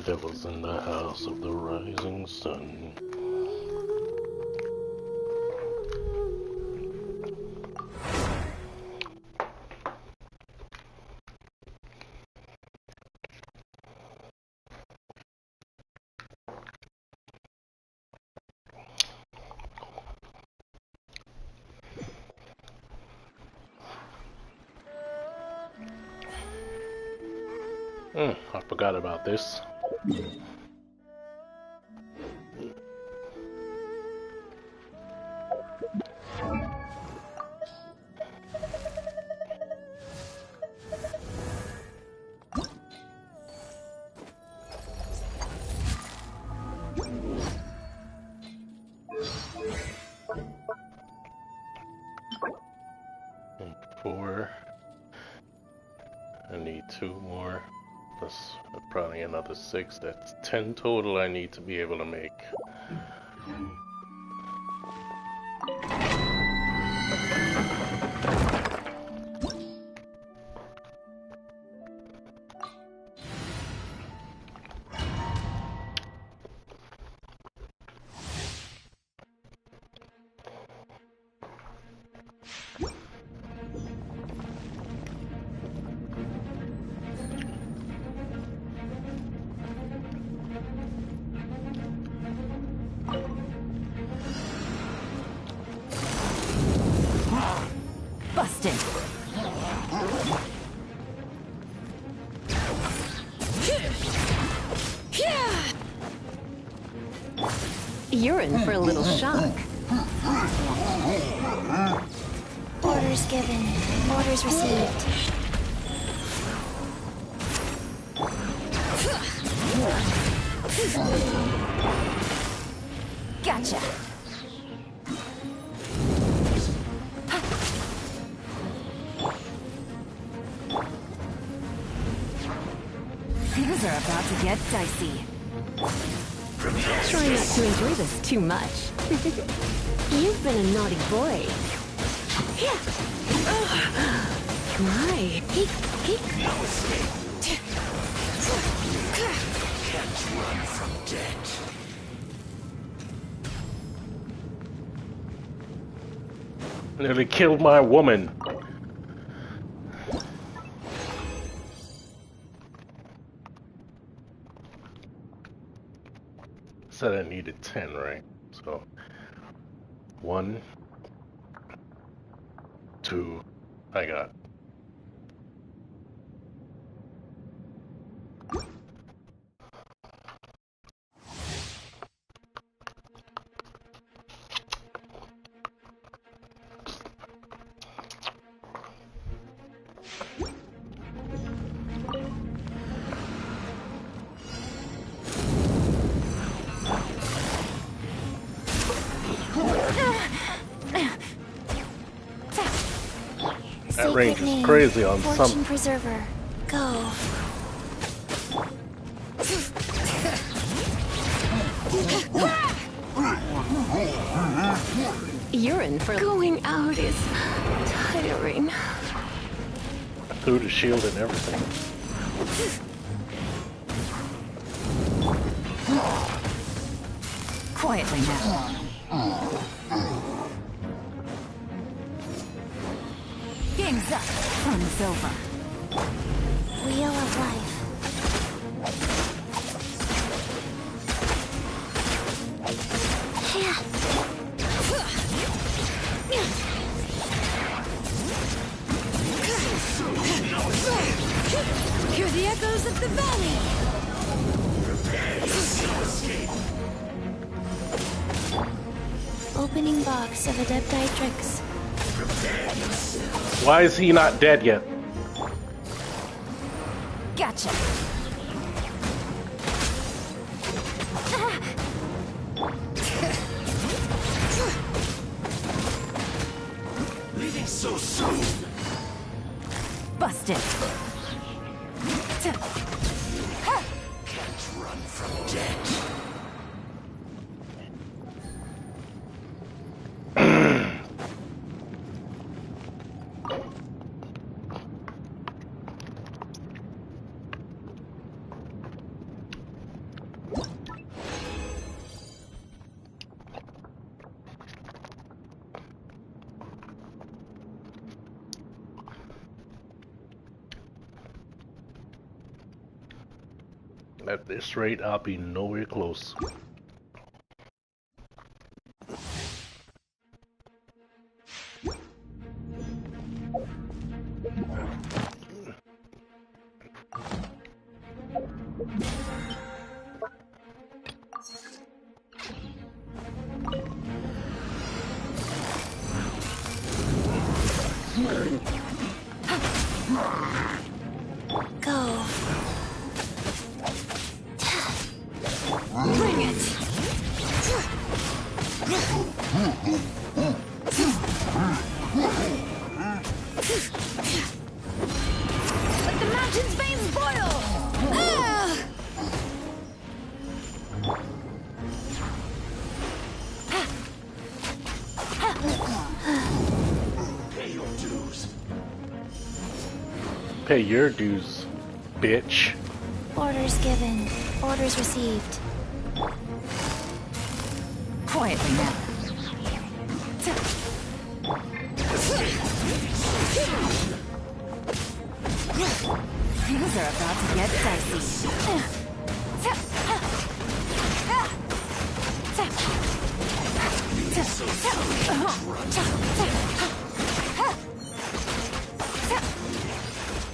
Devils in the house of the rising sun. I forgot about this. And 4. I need 2 more. Plus probably another 6. That's 10 total I need to be able to make. Busted. You're in for a little shock. Orders given. Orders received. Gotcha. Things are about to get dicey. Try not to enjoy this too much. You've been a naughty boy. My. Peek, peek. No escape. Can't run from death. Nearly killed my woman. Said I needed 10, right? So 1, 2, I got. That range is crazy on some. Fortune Preserver. Go. You're in for going out is tiring. I threw the shield and everything. Quietly now. Game's up. Fun's over. Wheel of Life. Hear the echoes of the valley. Opening box of Adept betwixt. Why is he not dead yet? Gotcha. Leaving so soon. Busted. Can't run from death. At this rate, I'll be nowhere close. Go. Bring it! Let the mountain's veins boil! Ah! Pay your dues. Pay your dues, bitch. Orders given. Orders received. Quietly now. Things are about to get dicey.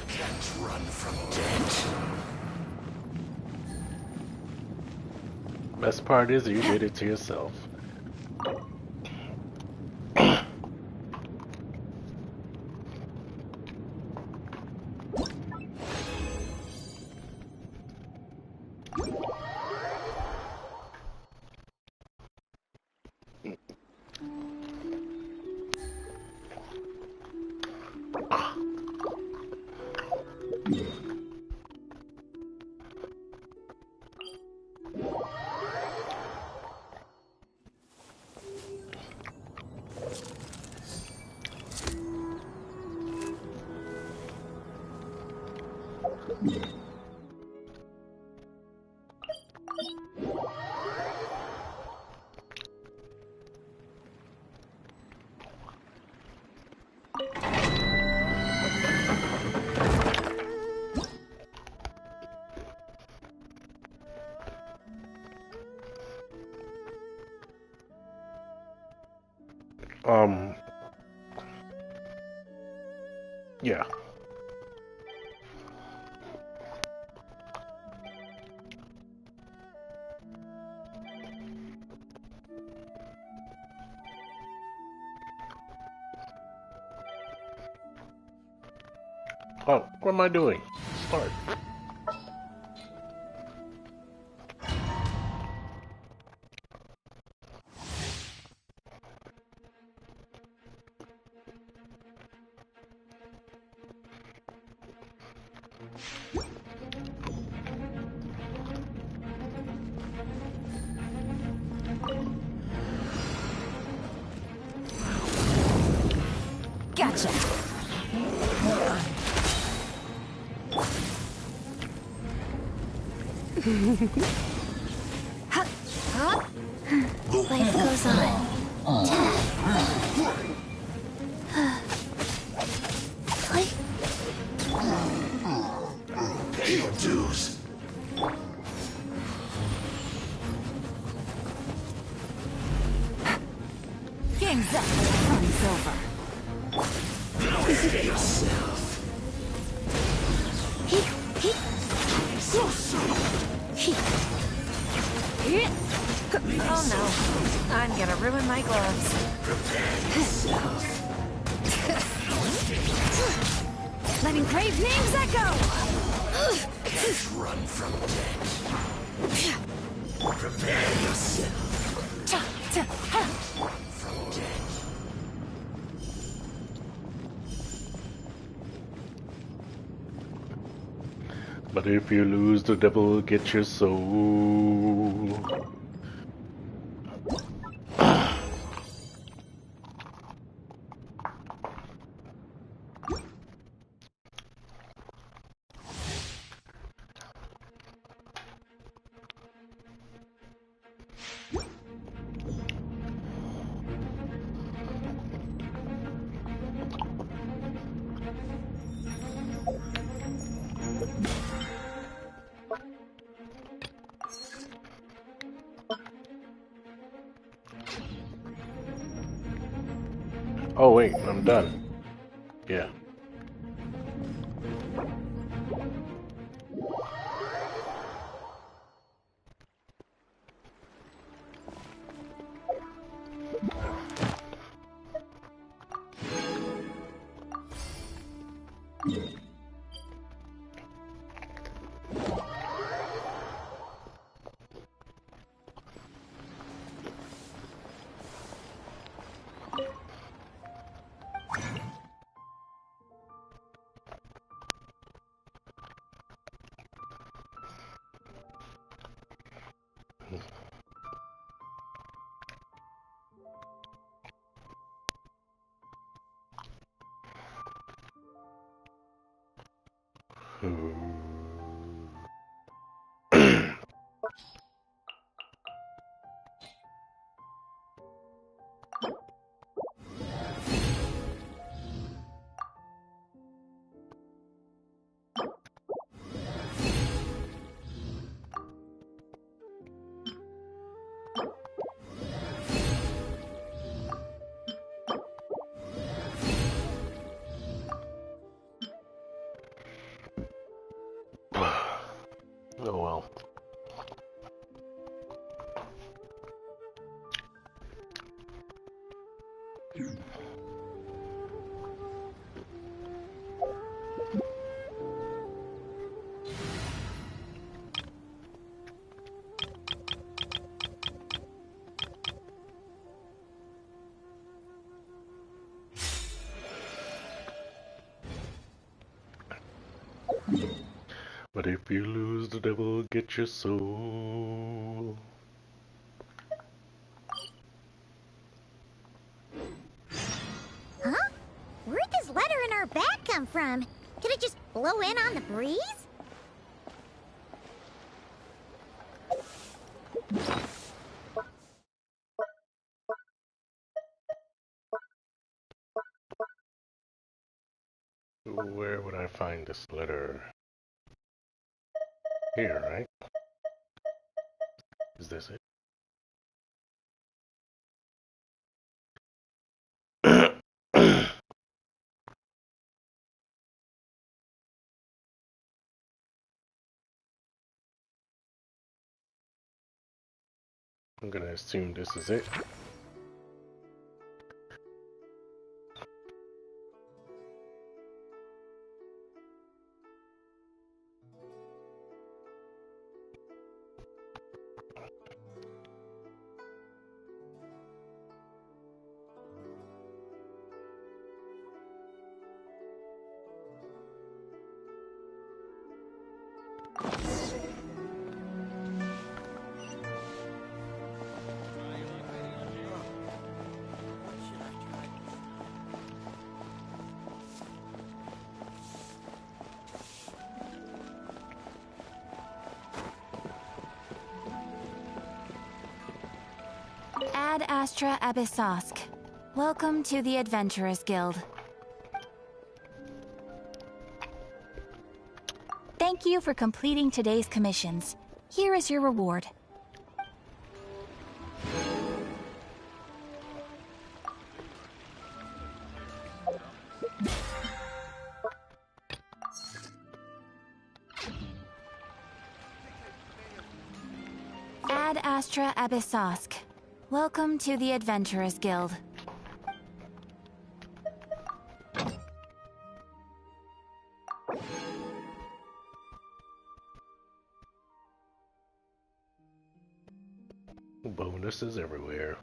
Can't run from death. Best part is you did it to yourself. Yeah. Oh, what am I doing? Start. Gotcha. Life goes on. Play. Pay your dues. Game's up. Fun's over. Pay yourself. So soon. Oh no. I'm gonna ruin my gloves. Prepare yourself. Letting brave names echo! Can't run from death. Prepare yourself. From death. But if you lose, the devil will get your soul. Oh wait, I'm done. Yeah. Oh well. But if you lose, the devil will get your soul. Huh? Where'd this letter in our bag come from? Did it just blow in on the breeze? Where would I find this letter? Here, right? Is this it? I'm gonna assume this is it. Ad Astra Abyssosk. Welcome to the Adventurers Guild. Thank you for completing today's commissions. Here is your reward. Ad Astra Abyssosk. Welcome to the Adventurers Guild. Bonuses everywhere.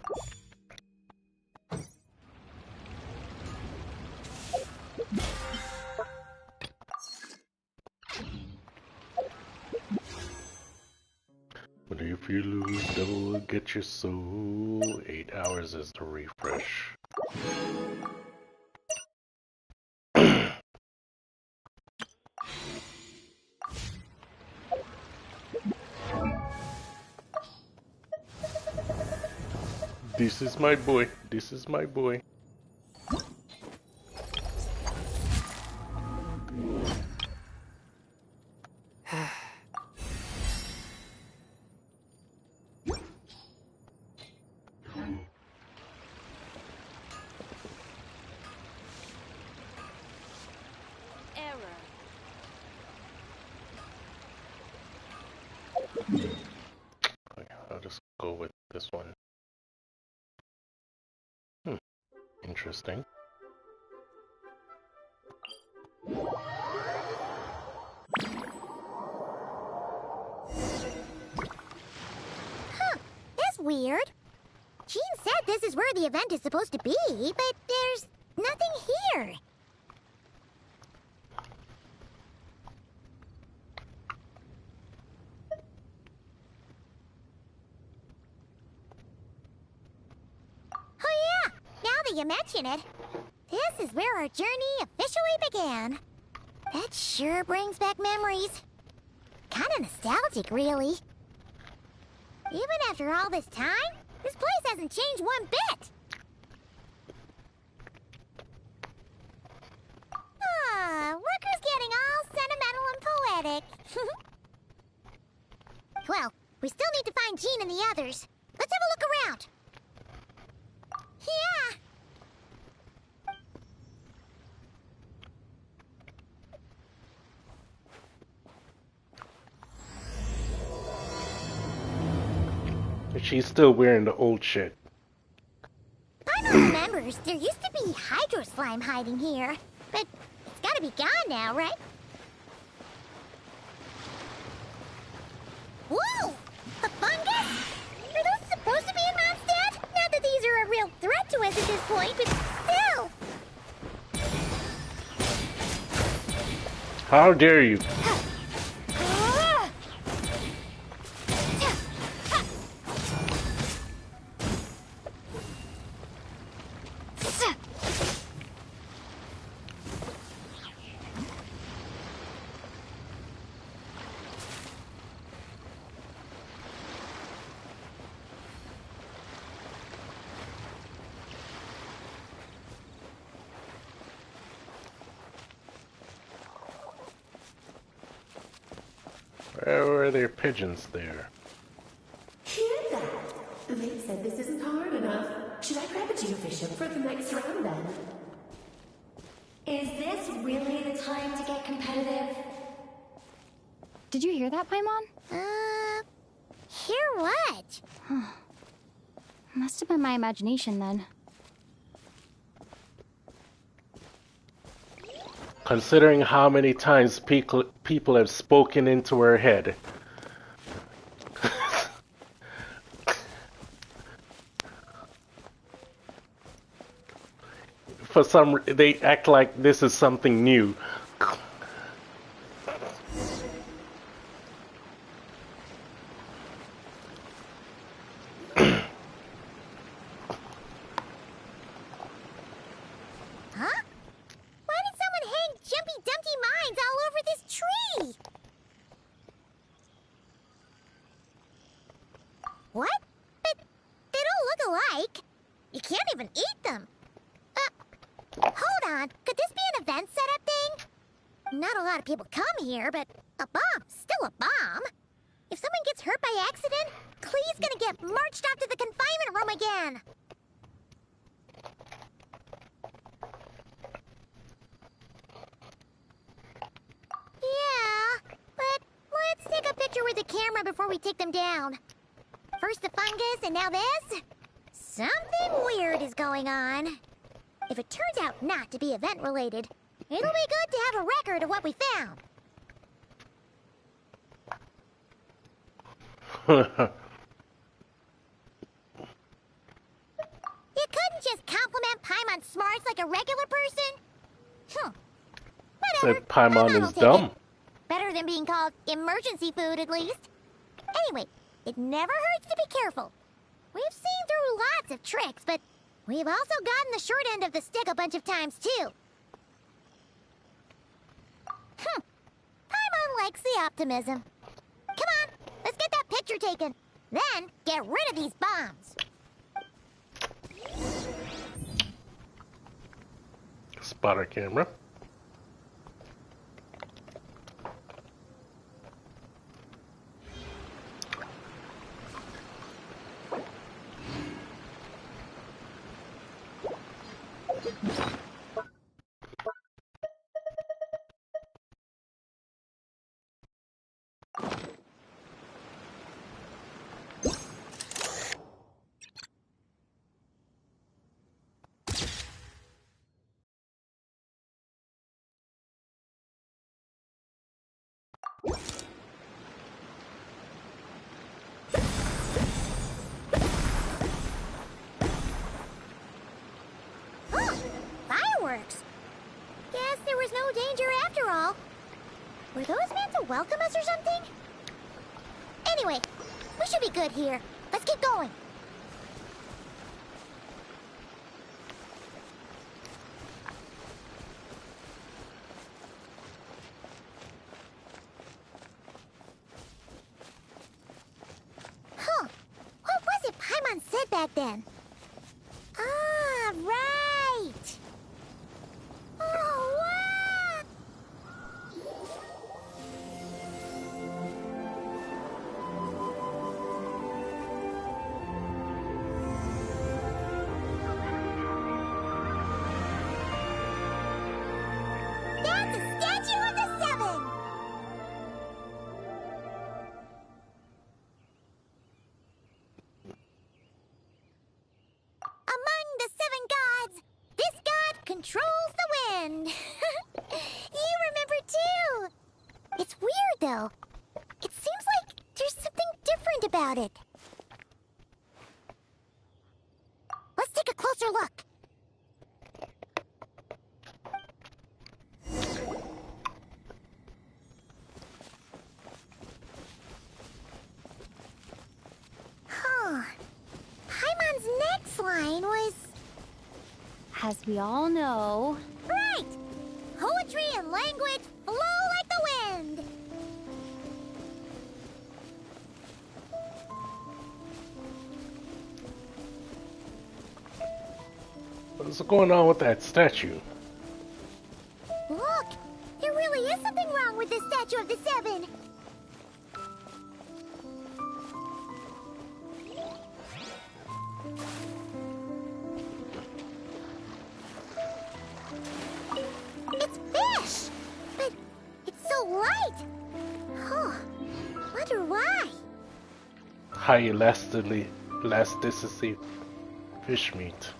But if you lose, devil will get your soul. 8 hours is the refresh. This is my boy. This is my boy. interesting. Huh, that's weird. Jean said this is where the event is supposed to be, but there's nothing here. Oh yeah, now that you mention it, this is where our journey officially began. That sure brings back memories. Kinda nostalgic, really. Even after all this time, this place hasn't changed one bit. Ah, look who's getting all sentimental and poetic. Well, we still need to find Jean and the others. Let's have a look around. Yeah. She's still wearing the old shit. Paimon remembers there used to be hydro slime hiding here, but it's gotta be gone now, right? Whoa! A fungus? Are those supposed to be in Mondstadt? Not that these are a real threat to us at this point, but still! How dare you? Where were there pigeons there? Hear that? They said this isn't hard enough. Should I grab a geofishing for the next round then? Is this really the time to get competitive? Did you hear that, Paimon? Hear what? Must have been my imagination then. Considering how many times people have spoken into her head. For some, they act like this is something new. Huh? Why did someone hang Jumpy Dumpty mines all over this tree? What? But they don't look alike. You can't even eat them. Hold on. Could this be an event setup thing? Not a lot of people come here, but a bomb's still a bomb. If someone gets hurt by accident, Klee's gonna get marched off to the confinement room again. Yeah, but let's take a picture with the camera before we take them down. First the fungus, and now this? Something weird is going on. If it turns out not to be event-related, it'll be good to have a record of what we found. You couldn't just compliment Paimon's smarts like a regular person? Whatever. Said Paimon will is take dumb. it. Better than being called emergency food, at least. Anyway, it never hurts to be careful. We've seen through lots of tricks, but we've also gotten the short end of the stick a bunch of times, too. Paimon likes the optimism. Come on, let's get that picture taken. Then, get rid of these bombs. Spotter camera. After all, were those meant to welcome us or something? Anyway, we should be good here. Let's keep going. Huh. What was it Paimon said back then? Ah, right. Oh, wow. That's a statue of the Seven! Among the seven gods, this god controls the wind. You remember too. It's weird though. It seems like there's something different about it. Let's take a closer look. Huh. Paimon's next line was... As we all know, Right! Poetry and language flow like the wind! What's going on with that statue? Look! There really is something wrong with this statue of the Seven! It's fish! But it's so light! Huh. Wonder why? High elasticity fish meat.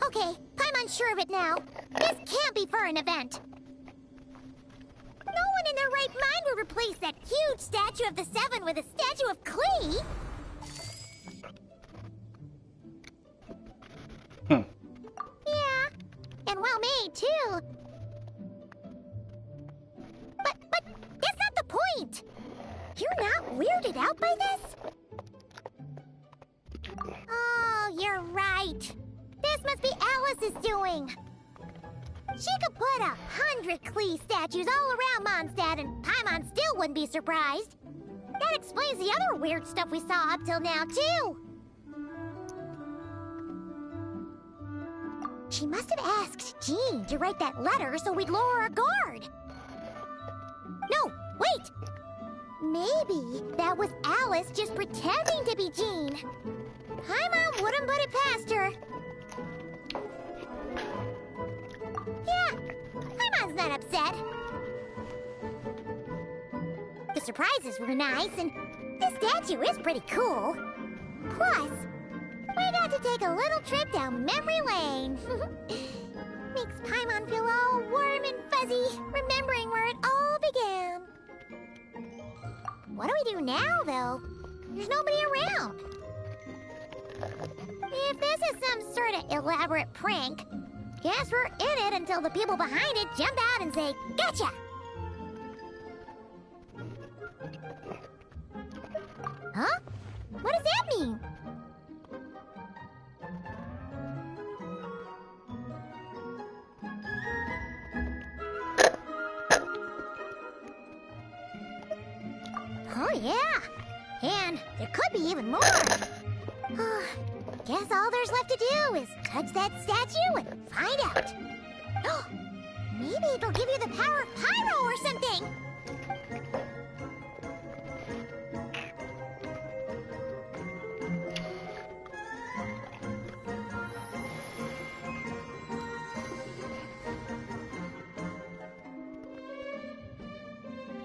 Okay, Paimon's sure of it now. This can't be for an event. No one in their right mind would replace that huge statue of the Seven with a statue of Klee. Yeah, and well made too. But that's not the point. You're not weirded out by this? Oh, you're right. This must be Alice's doing. She could put 100 Klee statues all around Mondstadt and Paimon still wouldn't be surprised. That explains the other weird stuff we saw up till now, too. She must have asked Jean to write that letter so we'd lower our guard. No, wait! Maybe that was Alice just pretending to be Jean. Paimon wouldn't put it past her. Yeah, Paimon's not upset. The surprises were nice, and this statue is pretty cool. Plus, we got to take a little trip down memory lane. Makes Paimon feel all warm and fuzzy, remembering where it all began. What do we do now, though? There's nobody around. If this is some sort of elaborate prank, guess we're in it until the people behind it jump out and say, "Gotcha!" Huh? What does that mean? Oh, yeah. And there could be even more. Guess all there's left to do is touch that statue and find out. Maybe it'll give you the power of Pyro or something.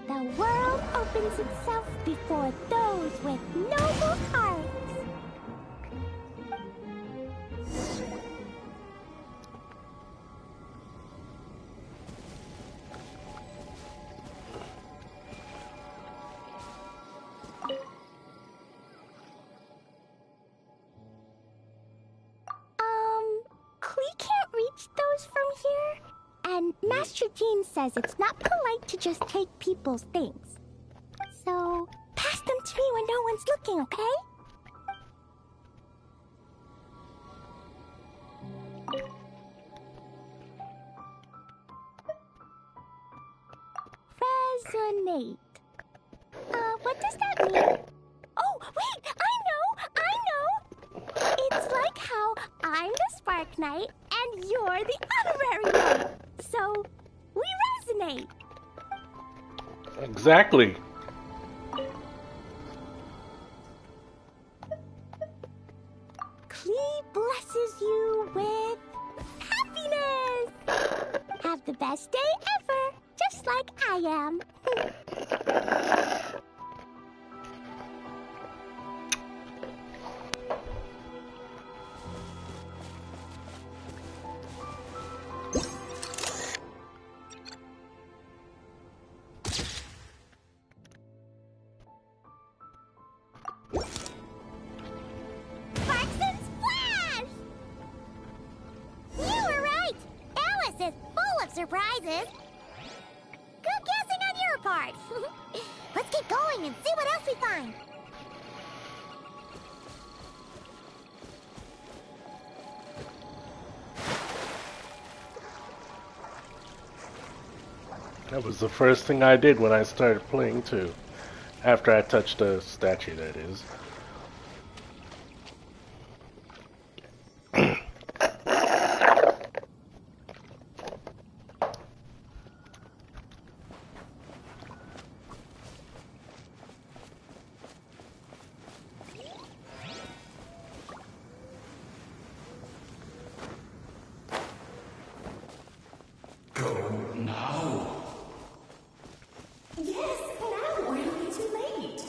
the world opens itself before those with noble hearts. Klee can't read Master Jean says it's not polite to just take people's things. So, pass them to me when no one's looking, okay? Resonate. What does that mean? Oh, wait! I know! It's like how I'm the Spark Knight and you're the Honorary Knight. So, we resonate. Exactly. Klee blesses you with happiness. Have the best day ever, just like I am. Sparks and Splash! You were right! Alice is full of surprises. Good guessing on your part. Let's keep going and see what else we find. That was the first thing I did when I started playing too. After I touched the statue, that is. Go now. Yes, now or it'll be too late.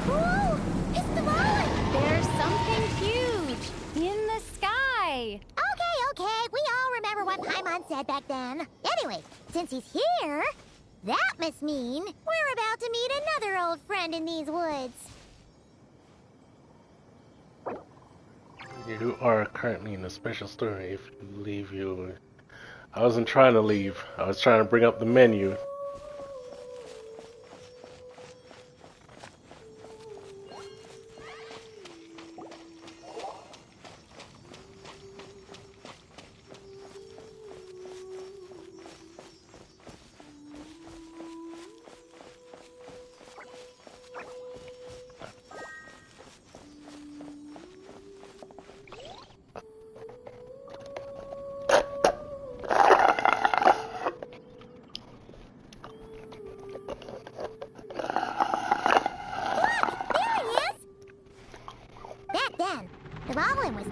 Whoa! It's the ball! There's something huge in the sky. Okay, we all remember what Paimon said back then. Anyway, since he's here, that must mean we're about to meet another old friend in these woods. You are currently in a special story. If you leave, you... I wasn't trying to leave. I was trying to bring up the menu.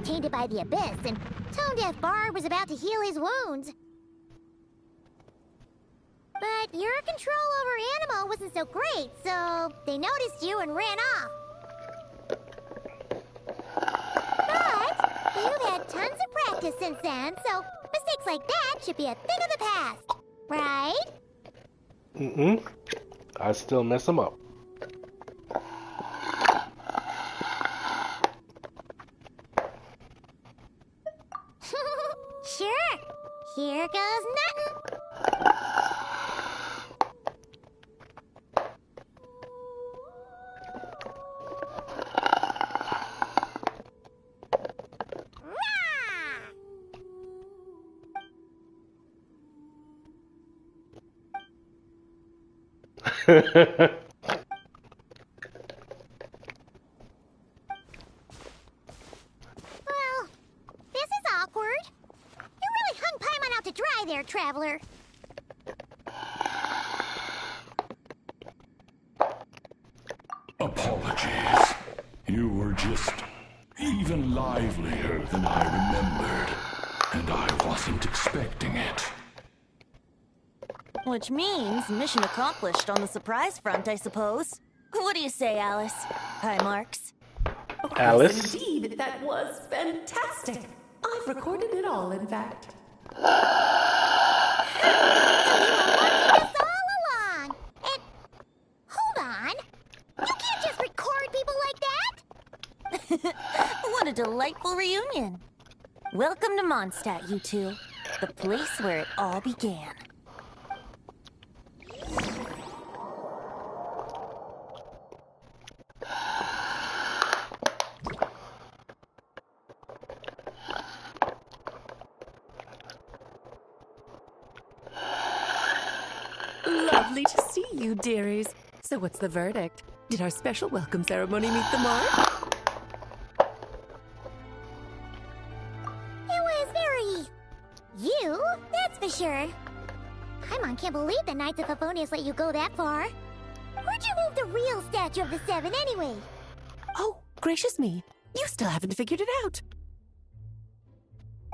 Tainted by the abyss, and Tone Deaf Bard was about to heal his wounds. But your control over Animo wasn't so great, so they noticed you and ran off. But you've had tons of practice since then, so mistakes like that should be a thing of the past, right? Mm-mm. I still mess them up. Sure. Here goes nothing. Well, this is awkward. You really hung Paimon out to dry there, Traveler. Apologies. You were just even livelier than I remembered, and I wasn't expecting it. Which means mission accomplished on the surprise front, I suppose. What do you say, Alice? Hi, Marks. Oh, Alice? yes, indeed, that was fantastic. I've recorded it all, in fact. This all along. And hold on. You can't just record people like that. What a delightful reunion. Welcome to Mondstadt, you two. The place where it all began. Lovely to see you, dearies. So what's the verdict? Did our special welcome ceremony meet the mark? It was very... you, that's for sure. Paimon can't believe the Knights of Favonius let you go that far. Where'd you move the real statue of the Seven anyway? Oh, gracious me. You still haven't figured it out.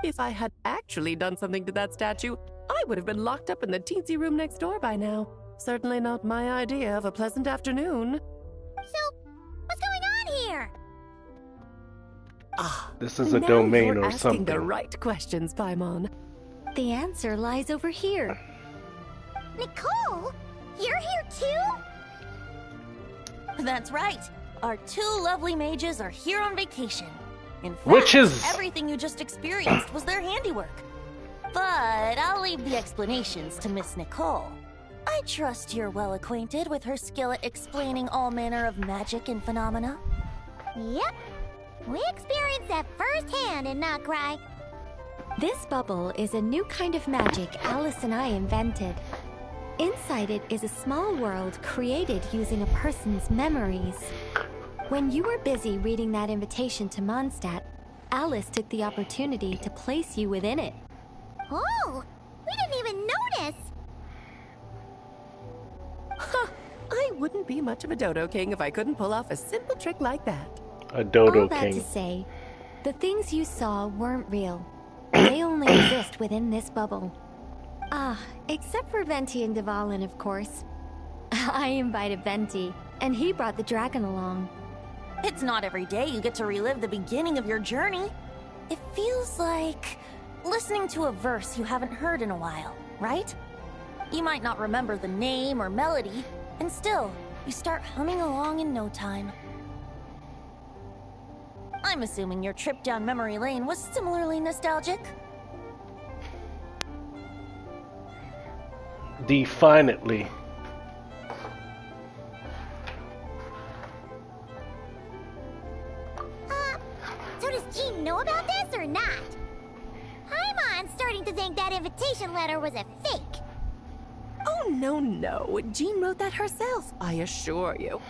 If I had actually done something to that statue, I would have been locked up in the teensy room next door by now. Certainly not my idea of a pleasant afternoon. So, what's going on here? Ah, This is a now domain you're or asking something. the right questions, Paimon. The answer lies over here. Nicole? You're here too? That's right. Our two lovely mages are here on vacation. In fact, Witches! everything you just experienced was their handiwork. But I'll leave the explanations to Miss Nicole. I trust you're well acquainted with her skill at explaining all manner of magic and phenomena. Yep. We experienced that firsthand in Notcry. This bubble is a new kind of magic Alice and I invented. Inside it is a small world created using a person's memories. When you were busy reading that invitation to Mondstadt, Alice took the opportunity to place you within it. Oh, we didn't even notice. I wouldn't be much of a dodo king if I couldn't pull off a simple trick like that. A dodo All that king. to say, the things you saw weren't real. They only exist within this bubble. Ah, except for Venti and Dvalin, of course. I invited Venti, and he brought the dragon along. It's not every day you get to relive the beginning of your journey. It feels like listening to a verse you haven't heard in a while, right? You might not remember the name or melody, and still, you start humming along in no time. I'm assuming your trip down memory lane was similarly nostalgic. Definitely. So does Jean know about this or not? Paimon's starting to think that invitation letter was a fake. Oh, no. Jean wrote that herself, I assure you.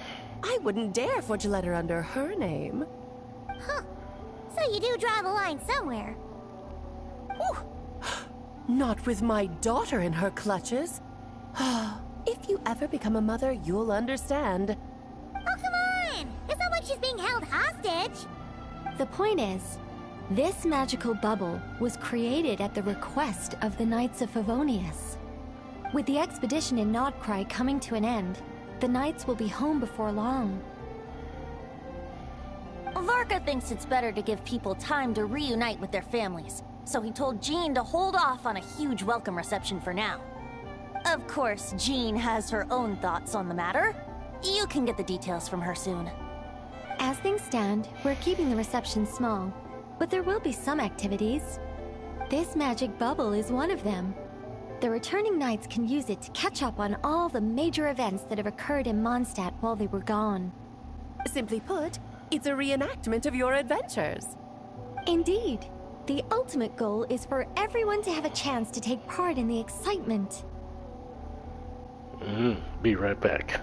I wouldn't dare forge a letter under her name. Huh. So you do draw the line somewhere. Not with my daughter in her clutches. If you ever become a mother, you'll understand. Oh, come on! It's not like she's being held hostage. The point is, this magical bubble was created at the request of the Knights of Favonius. With the expedition in Nodcry coming to an end, the Knights will be home before long. Varka thinks it's better to give people time to reunite with their families, so he told Jean to hold off on a huge welcome reception for now. Of course, Jean has her own thoughts on the matter. You can get the details from her soon. As things stand, we're keeping the reception small, but there will be some activities. This magic bubble is one of them. The returning Knights can use it to catch up on all the major events that have occurred in Mondstadt while they were gone. Simply put, it's a reenactment of your adventures. Indeed. The ultimate goal is for everyone to have a chance to take part in the excitement. Be right back.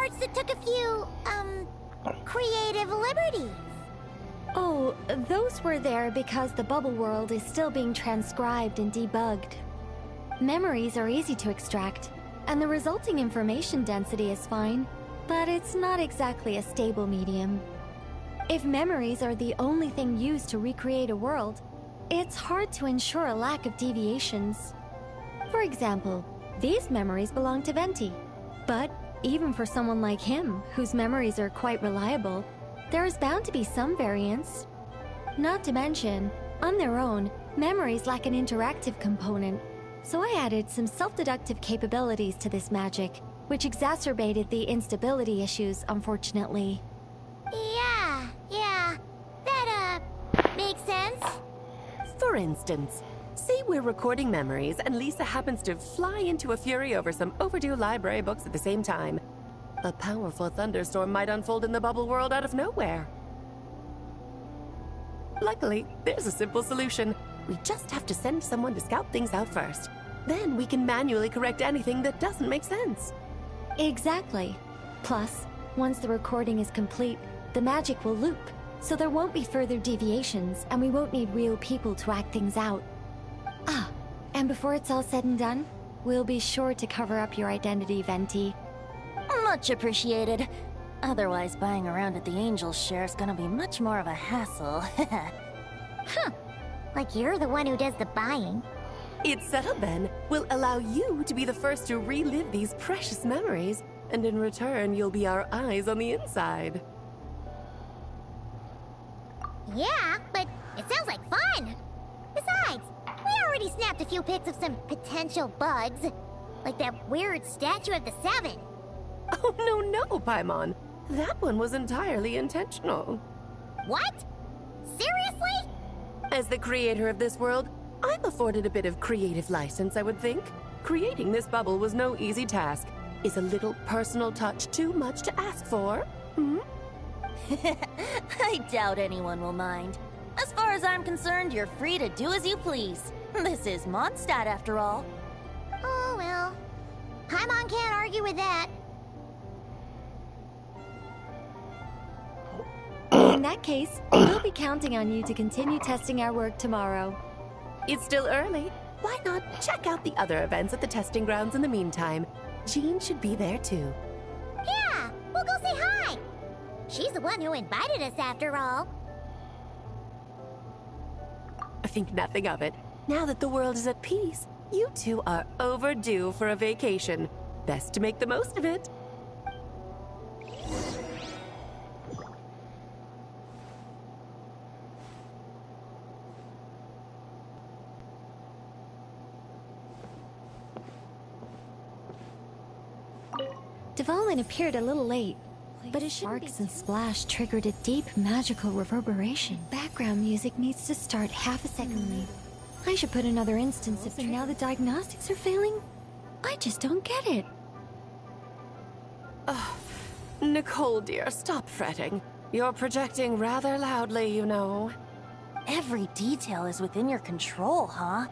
parts that took a few, creative liberties. Oh, those were there because the bubble world is still being transcribed and debugged. Memories are easy to extract, and the resulting information density is fine, but it's not exactly a stable medium. If memories are the only thing used to recreate a world, it's hard to ensure a lack of deviations. For example, these memories belong to Venti, but even for someone like him, whose memories are quite reliable, there is bound to be some variance. Not to mention, on their own, memories lack an interactive component, so I added some self-deductive capabilities to this magic, which exacerbated the instability issues, unfortunately. Yeah, that, makes sense. For instance, say we're recording memories and Lisa happens to fly into a fury over some overdue library books at the same time. A powerful thunderstorm might unfold in the bubble world out of nowhere. Luckily, there's a simple solution. We just have to send someone to scout things out first. Then we can manually correct anything that doesn't make sense. Exactly. Plus, once the recording is complete, the magic will loop, so there won't be further deviations, and we won't need real people to act things out. Ah, and before it's all said and done, we'll be sure to cover up your identity, Venti. Much appreciated. Otherwise, buying around at the Angel's share is gonna be much more of a hassle. Huh. Like you're the one who does the buying. It's settled then. We'll allow you to be the first to relive these precious memories, and in return, you'll be our eyes on the inside. Yeah, but it sounds like fun. Besides, we already snapped a few pics of some potential bugs. Like that weird statue of the Seven. Oh, no, Paimon. That one was entirely intentional. What? Seriously? As the creator of this world, I'm afforded a bit of creative license, I would think. Creating this bubble was no easy task. Is a little personal touch too much to ask for? Hmm? I doubt anyone will mind. As far as I'm concerned, you're free to do as you please. This is Mondstadt, after all. Oh, well. Paimon can't argue with that. In that case, we'll be counting on you to continue testing our work tomorrow. It's still early. Why not check out the other events at the testing grounds in the meantime? Jean should be there too. Yeah, we'll go say hi. She's the one who invited us after all. I think nothing of it. Now that the world is at peace, you two are overdue for a vacation. Best to make the most of it. Dvalin appeared a little late, but his sparks and splash triggered a deep magical reverberation. Background music needs to start half a second late. I should put another instance of now the diagnostics are failing? I just don't get it. Nicole, dear, stop fretting. You're projecting rather loudly, you know. Every detail is within your control, huh?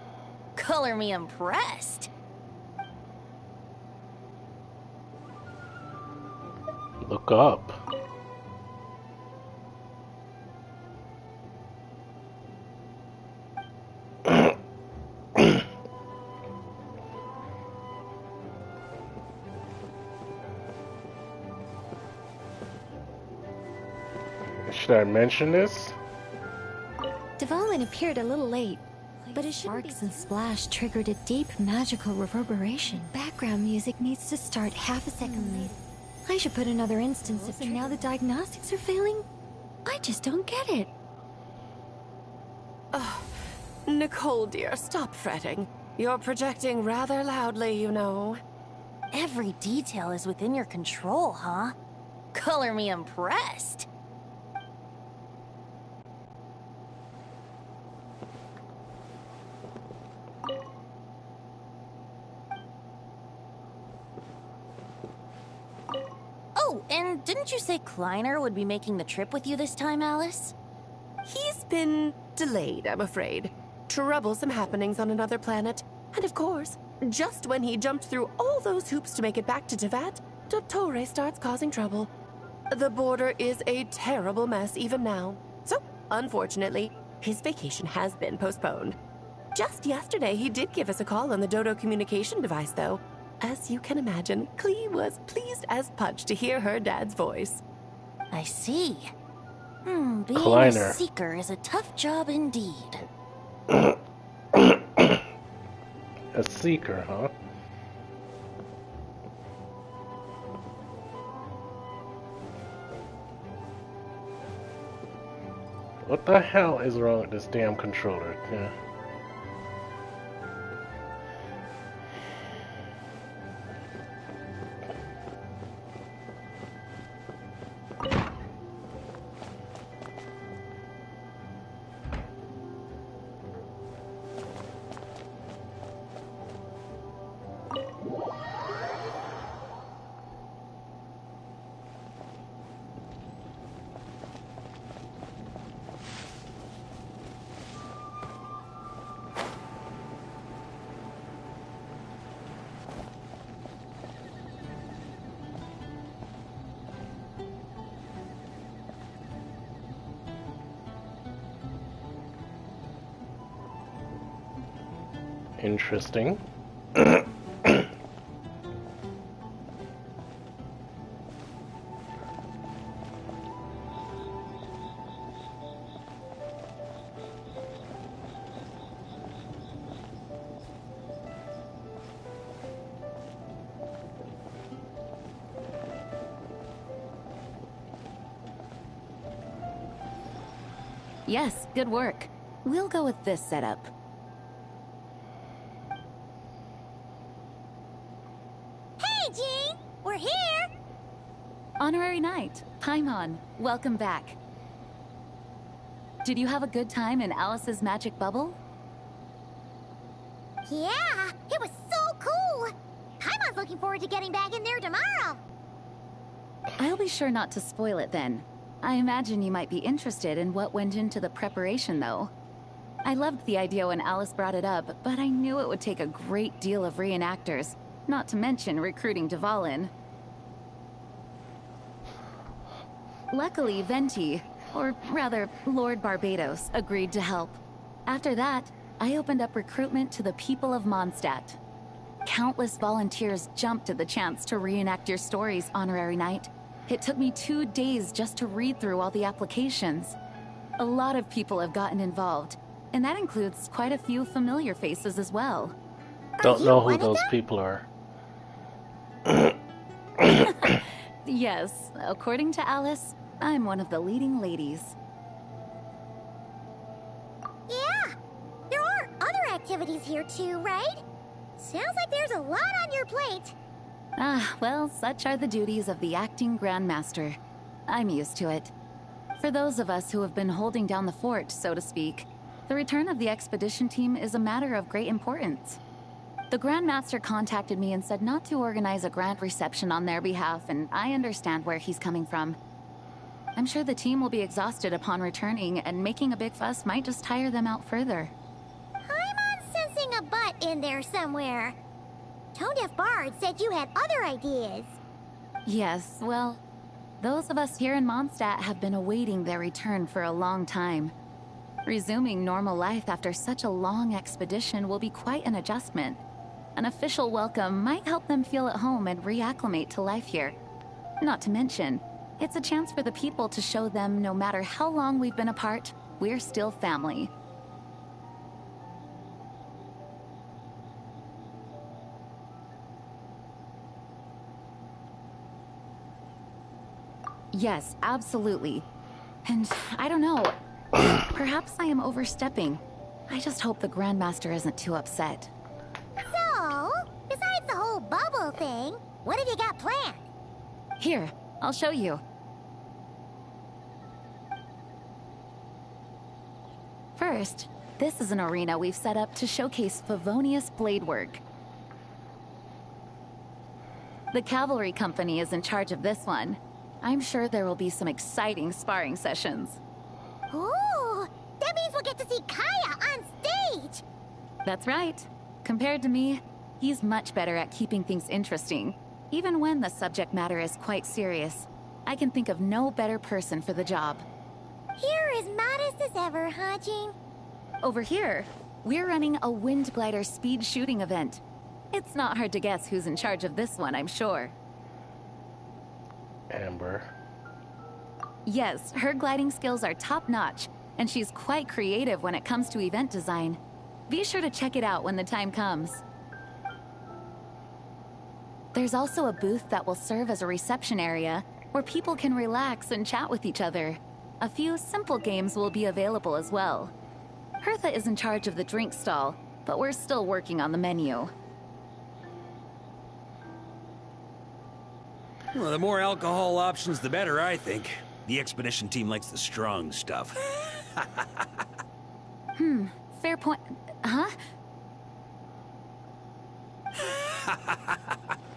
Color me impressed. Look up. Should I mention this? Dvalin appeared a little late, but his sparks and splash triggered a deep magical reverberation. Background music needs to start half a second late. I should put another instance of now the diagnostics are failing? I just don't get it. Nicole, dear, stop fretting. You're projecting rather loudly, you know. Every detail is within your control, huh? Color me impressed. Oh, and didn't you say Kleiner would be making the trip with you this time, Alice? He's been delayed, I'm afraid. Troublesome happenings on another planet. And of course, just when he jumped through all those hoops to make it back to Tevat, Dottore starts causing trouble. The border is a terrible mess even now. So, unfortunately, his vacation has been postponed. Just yesterday, he did give us a call on the Dodo communication device, though. As you can imagine, Klee was pleased as punch to hear her dad's voice. I see. Being Kleiner. a seeker is a tough job indeed. A seeker, huh? What the hell is wrong with this damn controller? Yeah. Interesting. Yes, good work. We'll go with this setup. Hey, Jean! We're here! Honorary Knight, Paimon, welcome back. Did you have a good time in Alice's magic bubble? Yeah, it was so cool! Paimon's looking forward to getting back in there tomorrow! I'll be sure not to spoil it then. I imagine you might be interested in what went into the preparation, though. I loved the idea when Alice brought it up, but I knew it would take a great deal of reenactors, not to mention recruiting Dvalin. Luckily, Venti, or rather, Lord Barbados, agreed to help. After that, I opened up recruitment to the people of Mondstadt. Countless volunteers jumped at the chance to reenact your stories, Honorary Knight. It took me 2 days just to read through all the applications. A lot of people have gotten involved, and that includes quite a few familiar faces as well. Don't know who those people are. Yes, according to Alice, I'm one of the leading ladies. Yeah, there are other activities here too, right? Sounds like there's a lot on your plate. Ah, well, such are the duties of the acting Grandmaster. I'm used to it. For those of us who have been holding down the fort, so to speak, the return of the expedition team is a matter of great importance. The Grandmaster contacted me and said not to organize a grand reception on their behalf, and I understand where he's coming from. I'm sure the team will be exhausted upon returning, and making a big fuss might just tire them out further. I'm sensing a butt in there somewhere. Tone-deaf Bard said you had other ideas. Yes, well, those of us here in Mondstadt have been awaiting their return for a long time. Resuming normal life after such a long expedition will be quite an adjustment. An official welcome might help them feel at home and reacclimate to life here. Not to mention, it's a chance for the people to show them no matter how long we've been apart, we're still family. Yes, absolutely. And I don't know, perhaps I am overstepping. I just hope the Grandmaster isn't too upset. So, besides the whole bubble thing, what have you got planned? Here, I'll show you. First, this is an arena we've set up to showcase Favonius blade work. The cavalry company is in charge of this one. I'm sure there will be some exciting sparring sessions. Ooh, that means we'll get to see Kaya on stage! That's right. Compared to me, he's much better at keeping things interesting. Even when the subject matter is quite serious, I can think of no better person for the job. You're as modest as ever, huh, Jean? Over here, we're running a wind glider speed shooting event. It's not hard to guess who's in charge of this one, I'm sure. Amber. Yes, her gliding skills are top-notch, and she's quite creative when it comes to event design. Be sure to check it out when the time comes. There's also a booth that will serve as a reception area where people can relax and chat with each other. A few simple games will be available as well. Hertha is in charge of the drink stall, but we're still working on the menu. Well, the more alcohol options, the better, I think. The expedition team likes the strong stuff. Fair point. Huh?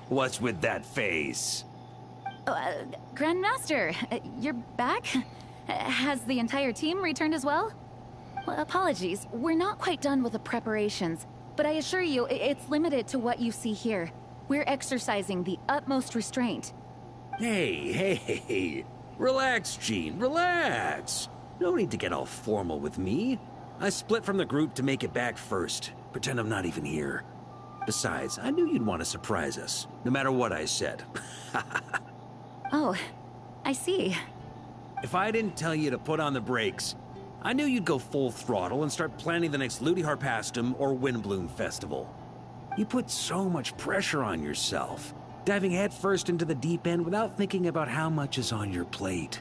What's with that face? Grandmaster, you're back? Has the entire team returned as well? Well, apologies, we're not quite done with the preparations, but I assure you, it's limited to what you see here. We're exercising the utmost restraint. Hey. Relax, Jean, relax. No need to get all formal with me. I split from the group to make it back first. Pretend I'm not even here. Besides, I knew you'd want to surprise us, no matter what I said. Oh, I see. If I didn't tell you to put on the brakes, I knew you'd go full throttle and start planning the next Ludi Harpastum or Windbloom Festival. You put so much pressure on yourself, diving headfirst into the deep end without thinking about how much is on your plate.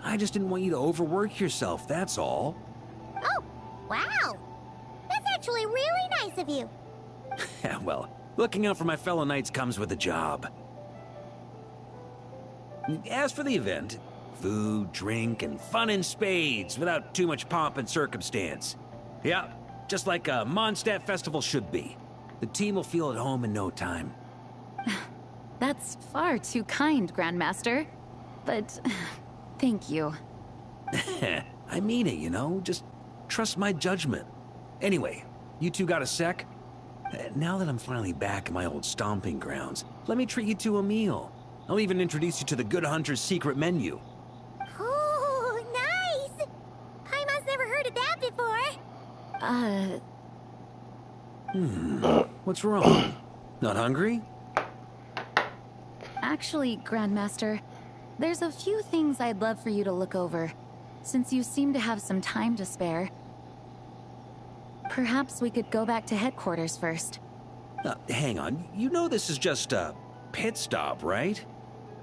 I just didn't want you to overwork yourself, that's all. Oh, wow. That's actually really nice of you. Well, looking out for my fellow knights comes with a job. As for the event, food, drink, and fun in spades without too much pomp and circumstance. Yeah, just like a Mondstadt festival should be. The team will feel at home in no time. That's far too kind, Grandmaster. But thank you. I mean it, you know? Just trust my judgment. Anyway, you two got a sec? Now that I'm finally back in my old stomping grounds, let me treat you to a meal. I'll even introduce you to the Good Hunter's secret menu. Oh, nice! Paimon's never heard of that before. What's wrong? Not hungry? Actually, Grandmaster, there's a few things I'd love for you to look over, since you seem to have some time to spare. Perhaps we could go back to headquarters first. Hang on. You know this is just a pit stop, right?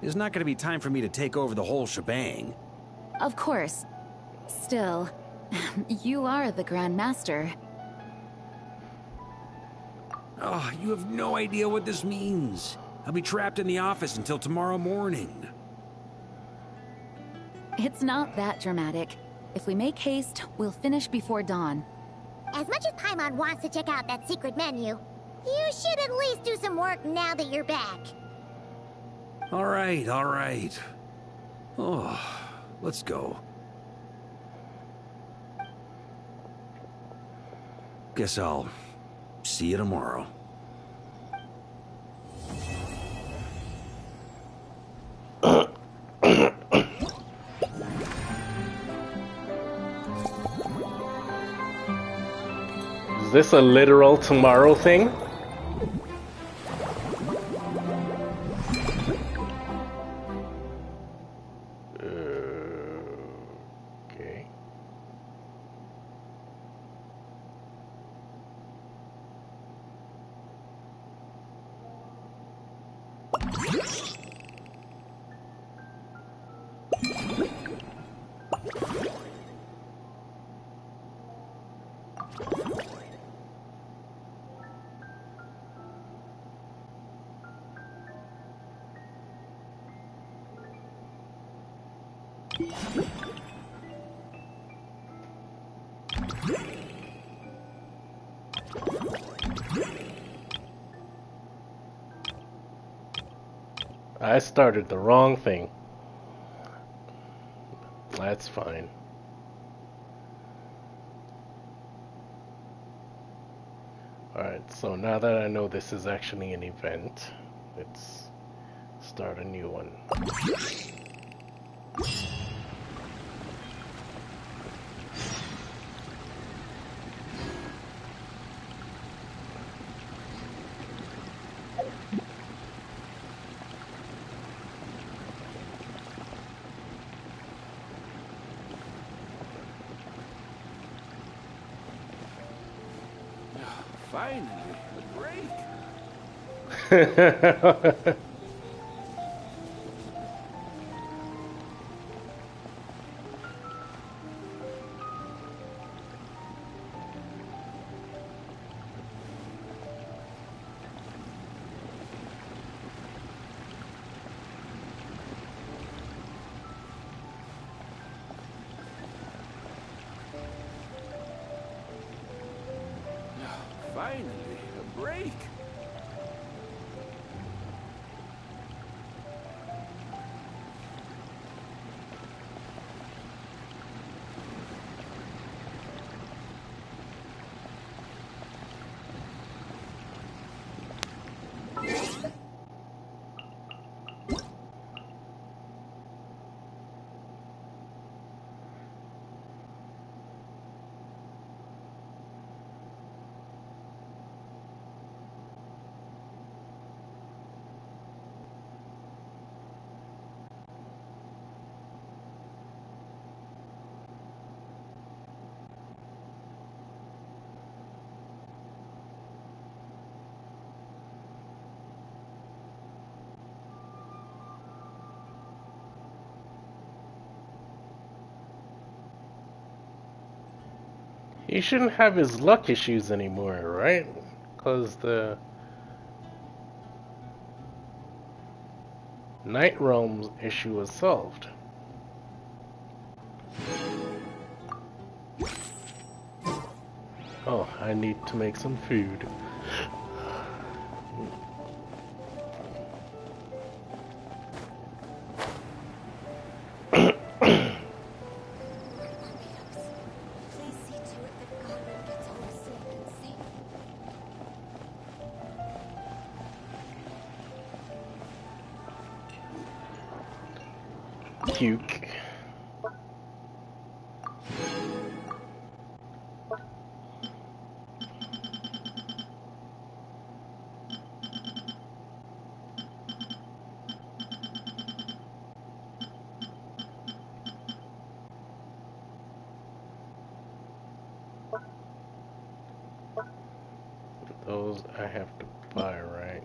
There's not going to be time for me to take over the whole shebang. Of course. Still, you are the Grandmaster. Oh, you have no idea what this means. I'll be trapped in the office until tomorrow morning. It's not that dramatic. If we make haste, we'll finish before dawn. As much as Paimon wants to check out that secret menu, you should at least do some work now that you're back. All right. Oh, let's go. Guess I'll see you tomorrow. Is this a literal tomorrow thing? Okay. I started the wrong thing. That's fine. Alright, so now that I know this is actually an event, let's Start a new one. Finally, a break. Finally, a break. He shouldn't have his luck issues anymore, right? Because the Night Realms issue was solved. Oh, I need to make some food. Puke. Those I have to buy, right?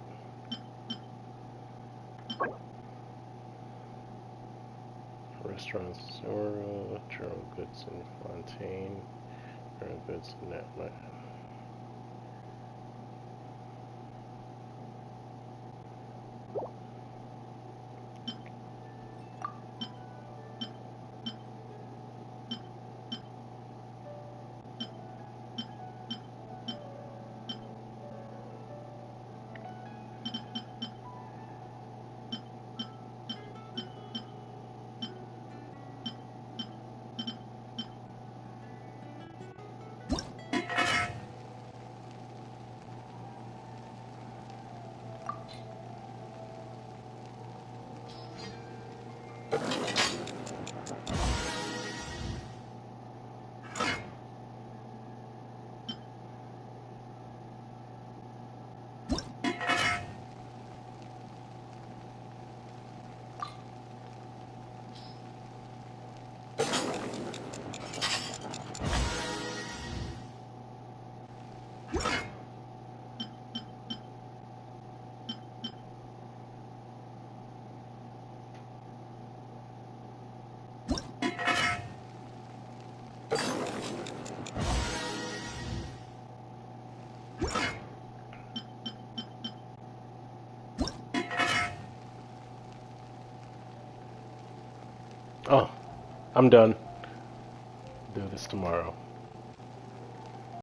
Restaurants, Zora, General Goods in Fontaine, General Goods in Netlight. Oh, I'm done. Do this tomorrow.